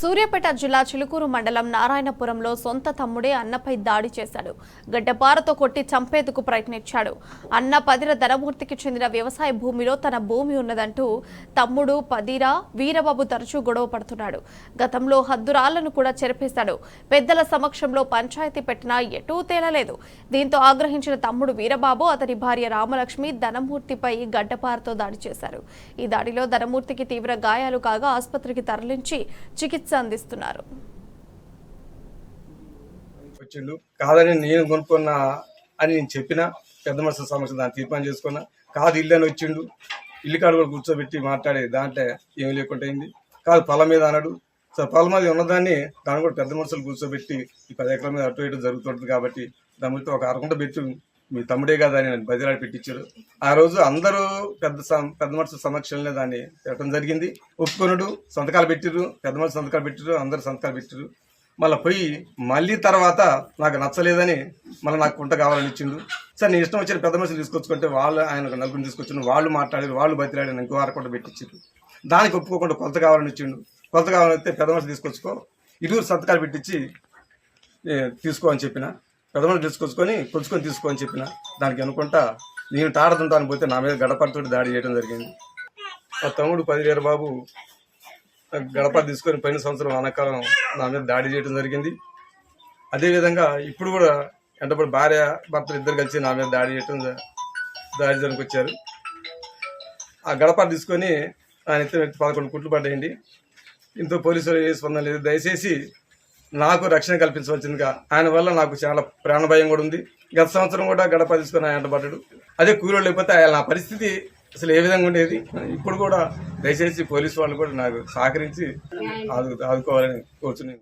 సూర్యాపేట జిల్లా చిలుకూరు మండలం నారాయణపురంలో సొంత తమ్ముడే అన్నపై దాడి చేశాడు. గడ్డపారతో కొట్టి చంపేందుకు ప్రయత్నించాడు. అన్న పదిర ధనమూర్తికి చెందిన వ్యవసాయ భూమిలో తన భూమి ఉన్నదంటూ తమ్ముడు పదిర వీరబాబు తరచూ గొడవ పడుతున్నాడు. గతంలో హద్దురాళ్లను కూడా చెరిపేశాడు. పెద్దల సమక్షంలో పంచాయతీ పెట్టినా ఎటూ తేలలేదు. దీంతో ఆగ్రహించిన తమ్ముడు వీరబాబు అతని భార్య రామలక్ష్మి ధనమూర్తిపై గడ్డపారతో దాడి చేశారు. ఈ దాడిలో ధనమూర్తికి తీవ్ర గాయాలు కాగా ఆసుపత్రికి తరలించి చికిత్స అందిస్తున్నారు. కాదని నేను కొనుక్కున్నా అని నేను చెప్పిన పెద్ద మనుషుల సమస్య దాన్ని తీర్మానం చేసుకున్నా. కాదు ఇల్లు అని వచ్చిండు, ఇల్లు కాడ కూడా కూర్చోబెట్టి మాట్లాడే దాంట్లో ఏమి లేకుండా అయింది. కాదు పొలం మీద అన్నాడు. సో పొలం మీద ఉన్నదాన్ని దాన్ని కూడా పెద్ద మనుషులు కూర్చోబెట్టి ఈ 10 ఎకరాల మీద అటు ఇటు జరుగుతుంటుంది కాబట్టి దానితో ఒక అరకుంట పెట్టి మీ తమ్ముడే కదా అని బదిలాడి పెట్టించారు. ఆ రోజు అందరూ పెద్ద మనుషుల సమక్షంలో దాన్ని పెట్టడం జరిగింది. ఒప్పుకొనుడు సంతకాలు పెట్టిరు, పెద్ద మనుషులు సంతకాలు పెట్టిరు, అందరూ సంతకాలు పెట్టిరు. మళ్ళీ తర్వాత నాకు నచ్చలేదని మళ్ళీ నాకు కుంట కావాలని ఇచ్చిండు. సరే నీ ఇష్టం వచ్చిన పెద్ద మనుషులు తీసుకొచ్చుకుంటే వాళ్ళు ఆయన నలుగురిని తీసుకొచ్చిన వాళ్ళు మాట్లాడారు, వాళ్ళు బతిలాడి ఇంకో అరకుంట పెట్టించారు. దానికి ఒప్పుకోకుండా కొలత కావాలని ఇచ్చిండు. కొలత కావాలని వస్తే పెద్ద మనుషులు తీసుకొచ్చుకో, ఇరువురు సంతకాలు పెట్టించి తీసుకో అని చెప్పిన. పెద్ద మనుషులు కొలుచుకొని తీసుకో అని చెప్పిన. దానికి అనుకుంటా నేను తాడుతుంటాను పోతే నా మీద గడపడితో దాడి చేయడం జరిగింది. మా తమ్ముడు 10 వీరబాబు గడప తీసుకొని పోయిన సంవత్సరం వానాకాలం నా మీద దాడి చేయడం జరిగింది. అదేవిధంగా ఇప్పుడు కూడా వెంటబడి భార్య భర్తలు ఇద్దరు కలిసి నా మీద దాడి చేయడానికి వచ్చారు. ఆ గడప తీసుకొని ఆయన ఎత్తున 11 కుట్లు పడ్డాయండి. ఇంతో పోలీసులు ఏ స్పందన లేదు. దయచేసి నాకు రక్షణ కల్పించవలసిందిగా. ఆయన వల్ల నాకు చాలా ప్రాణభయం కూడా ఉంది. గత సంవత్సరం కూడా గడప తీసుకొని ఆయన పడ్డాడు. అదే కూలీలు లేకపోతే నా పరిస్థితి అసలు ఏ విధంగా ఉండేది. ఇప్పుడు కూడా దయచేసి పోలీసు వాళ్ళు కూడా నాకు సహకరించి ఆదుకోవాలని కోరుతున్నాను.